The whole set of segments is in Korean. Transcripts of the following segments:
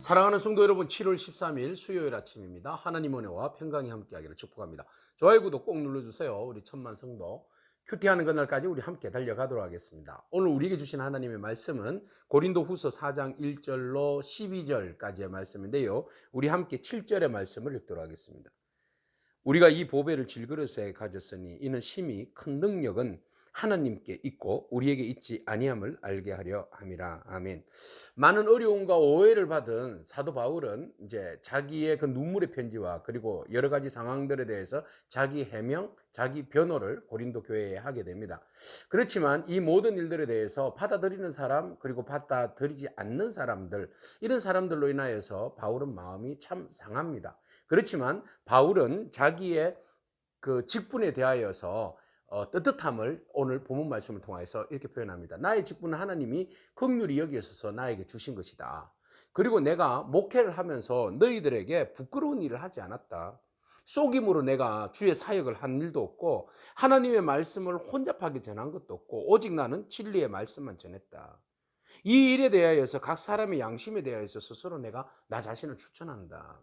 사랑하는 성도 여러분, 7월 13일 수요일 아침입니다. 하나님 은혜와 평강이 함께하기를 축복합니다. 좋아요, 구독 꼭 눌러주세요. 우리 천만 성도 큐티하는 그날까지 우리 함께 달려가도록 하겠습니다. 오늘 우리에게 주신 하나님의 말씀은 고린도 후서 4장 1절로 12절까지의 말씀인데요, 우리 함께 7절의 말씀을 읽도록 하겠습니다. 우리가 이 보배를 질그릇에 가졌으니 이는 심히 큰 능력은 하나님께 있고 우리에게 있지 아니함을 알게 하려 함이라. 아멘. 많은 어려움과 오해를 받은 사도 바울은 이제 자기의 그 눈물의 편지와 그리고 여러 가지 상황들에 대해서 자기 해명, 자기 변호를 고린도 교회에 하게 됩니다. 그렇지만 이 모든 일들에 대해서 받아들이는 사람, 그리고 받아들이지 않는 사람들, 이런 사람들로 인하여서 바울은 마음이 참 상합니다. 그렇지만 바울은 자기의 그 직분에 대하여서 떳떳함을 오늘 본문 말씀을 통해서 이렇게 표현합니다. 나의 직분은 하나님이 긍휼히 여기셔서 나에게 주신 것이다. 그리고 내가 목회를 하면서 너희들에게 부끄러운 일을 하지 않았다. 속임으로 내가 주의 사역을 한 일도 없고 하나님의 말씀을 혼잡하게 전한 것도 없고 오직 나는 진리의 말씀만 전했다. 이 일에 대하여서 각 사람의 양심에 대하여서 스스로 내가 나 자신을 추천한다.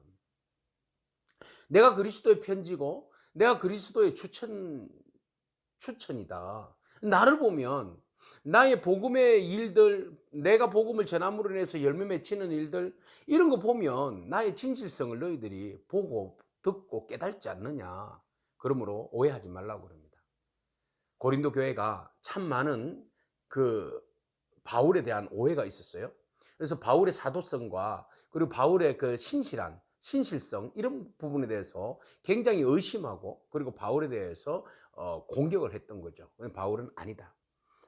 내가 그리스도의 편지고 내가 그리스도의 추천이다. 나를 보면 나의 복음의 일들, 내가 복음을 전함으로 인해서 열매 맺히는 일들, 이런 거 보면 나의 진실성을 너희들이 보고 듣고 깨닫지 않느냐. 그러므로 오해하지 말라고 그럽니다. 고린도 교회가 참 많은 그 바울에 대한 오해가 있었어요. 그래서 바울의 사도성과 그리고 바울의 그 신실성, 이런 부분에 대해서 굉장히 의심하고 그리고 바울에 대해서 공격을 했던 거죠. 바울은 아니다.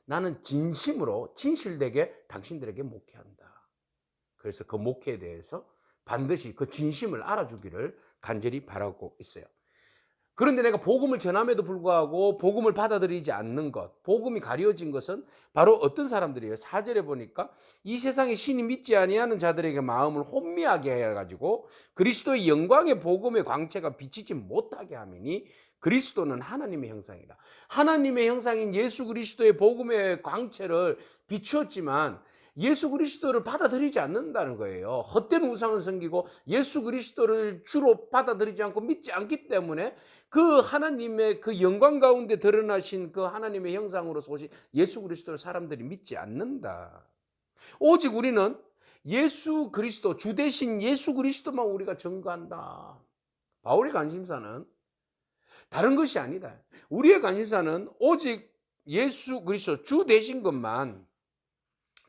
나는 진심으로 진실되게 당신들에게 목회한다. 그래서 그 목회에 대해서 반드시 그 진심을 알아주기를 간절히 바라고 있어요. 그런데 내가 복음을 전함에도 불구하고 복음을 받아들이지 않는 것, 복음이 가려진 것은 바로 어떤 사람들이에요? 4절에 보니까 이 세상에 신이 믿지 아니하는 자들에게 마음을 혼미하게 해가지고 그리스도의 영광의 복음의 광채가 비치지 못하게 하미니 그리스도는 하나님의 형상이라. 하나님의 형상인 예수 그리스도의 복음의 광채를 비추었지만 예수 그리스도를 받아들이지 않는다는 거예요. 헛된 우상을 섬기고 예수 그리스도를 주로 받아들이지 않고 믿지 않기 때문에 그 하나님의 그 영광 가운데 드러나신 그 하나님의 형상으로서 오신 예수 그리스도를 사람들이 믿지 않는다. 오직 우리는 예수 그리스도, 주 대신 예수 그리스도만 우리가 전가한다. 바울의 관심사는 다른 것이 아니다. 우리의 관심사는 오직 예수 그리스도, 주 대신 것만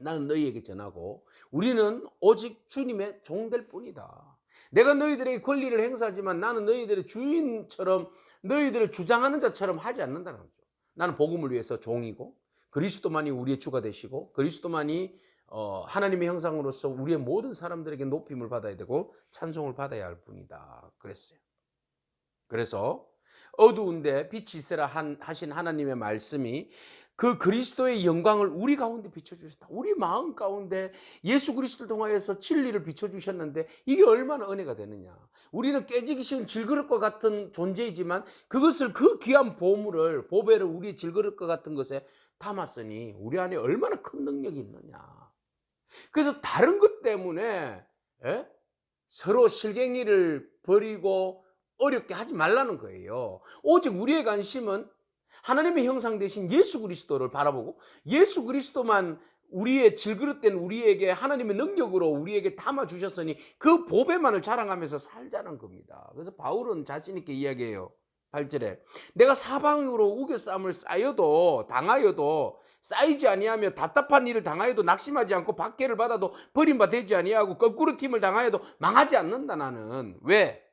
나는 너희에게 전하고 우리는 오직 주님의 종될 뿐이다. 내가 너희들에게 권리를 행사하지만 나는 너희들의 주인처럼, 너희들을 주장하는 자처럼 하지 않는다는 거죠. 나는 복음을 위해서 종이고 그리스도만이 우리의 주가 되시고 그리스도만이 하나님의 형상으로서 우리의 모든 사람들에게 높임을 받아야 되고 찬송을 받아야 할 뿐이다. 그랬어요. 그래서 어두운데 빛이 있으라 하신 하나님의 말씀이 그 그리스도의 영광을 우리 가운데 비춰주셨다. 우리 마음 가운데 예수 그리스도를 통하여서 진리를 비춰주셨는데 이게 얼마나 은혜가 되느냐. 우리는 깨지기 쉬운 질그릇과 같은 존재이지만 그것을, 그 귀한 보배를 우리의 질그릇과 같은 것에 담았으니 우리 안에 얼마나 큰 능력이 있느냐. 그래서 다른 것 때문에 서로 실갱이를 벌이고 어렵게 하지 말라는 거예요. 오직 우리의 관심은 하나님의 형상 되신 예수 그리스도를 바라보고 예수 그리스도만 우리의 질그릇된 우리에게 하나님의 능력으로 우리에게 담아주셨으니 그 보배만을 자랑하면서 살자는 겁니다. 그래서 바울은 자신 있게 이야기해요. 8절에 내가 사방으로 우겨쌈을 당하여도 쌓이지 아니하며 답답한 일을 당하여도 낙심하지 않고 박해를 받아도 버림바 되지 아니하고 거꾸로 팀을 당하여도 망하지 않는다. 나는 왜?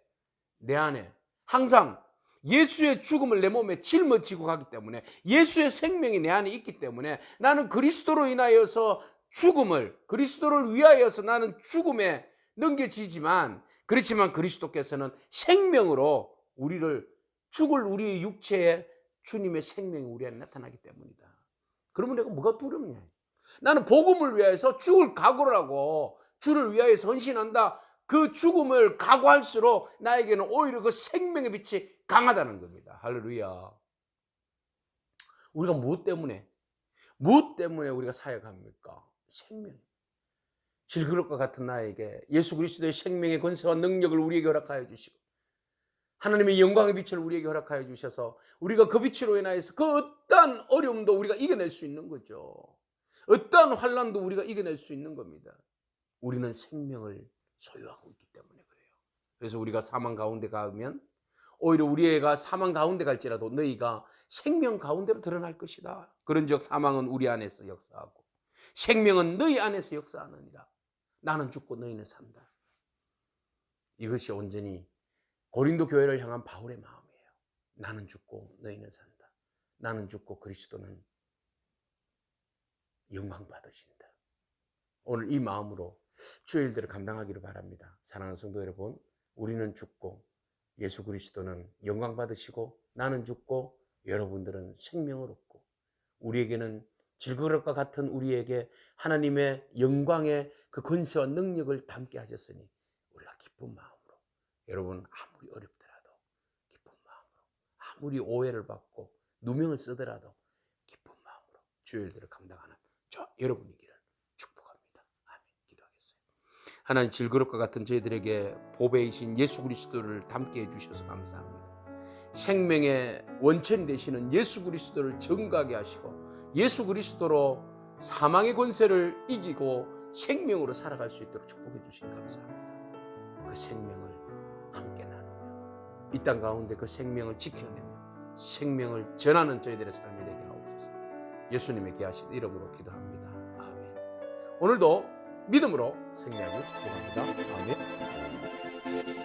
내 안에 항상 예수의 죽음을 내 몸에 짊어지고 가기 때문에, 예수의 생명이 내 안에 있기 때문에 나는 그리스도로 인하여서 그리스도를 위하여서 나는 죽음에 넘겨지지만, 그렇지만 그리스도께서는 생명으로 죽을 우리의 육체에 주님의 생명이 우리 안에 나타나기 때문이다. 그러면 내가 뭐가 두렵냐? 나는 복음을 위하여서 죽을 각오를 하고 주를 위하여 헌신한다. 그 죽음을 각오할수록 나에게는 오히려 그 생명의 빛이 강하다는 겁니다. 할렐루야. 우리가 무엇 때문에 우리가 사역합니까? 생명. 질그릇과 같은 나에게 예수 그리스도의 생명의 권세와 능력을 우리에게 허락하여 주시고 하나님의 영광의 빛을 우리에게 허락하여 주셔서 우리가 그 빛으로 인하여서 그 어떠한 어려움도 우리가 이겨낼 수 있는 거죠. 어떠한 환난도 우리가 이겨낼 수 있는 겁니다. 우리는 생명을 소유하고 있기 때문에 그래요. 그래서 우리가 사망 가운데 가면 오히려 우리 애가 사망 가운데 갈지라도 너희가 생명 가운데로 드러날 것이다. 그런즉 사망은 우리 안에서 역사하고 생명은 너희 안에서 역사하느니라. 나는 죽고 너희는 산다. 이것이 온전히 고린도 교회를 향한 바울의 마음이에요. 나는 죽고 너희는 산다. 나는 죽고 그리스도는 영광 받으신다. 오늘 이 마음으로 주의 일들을 감당하기를 바랍니다. 사랑하는 성도 여러분, 우리는 죽고 예수 그리스도는 영광 받으시고 나는 죽고 여러분들은 생명을 얻고 우리에게는 질그릇과 같은 우리에게 하나님의 영광의 그 권세와 능력을 담게 하셨으니 우리가 기쁜 마음으로 여러분 아무리 어렵더라도 기쁜 마음으로 아무리 오해를 받고 누명을 쓰더라도 기쁜 마음으로 주의 일들을 감당하는 저 여러분이기를 축복합니다. 아멘. 기도하겠어요. 하나님 질그릇과 같은 저희들에게 보배이신 예수 그리스도를 담게 해주셔서 감사합니다. 생명의 원천이 되시는 예수 그리스도를 증거하게 하시고 예수 그리스도로 사망의 권세를 이기고 생명으로 살아갈 수 있도록 축복해 주시니 감사합니다. 그 생명을 함께 나누며 이 땅 가운데 그 생명을 지켜내며 생명을 전하는 저희들의 삶이 되게 하옵소서. 예수님의 귀하신 이름으로 기도합니다. 아멘. 오늘도 믿음으로 승리하길 축복합니다. 아멘.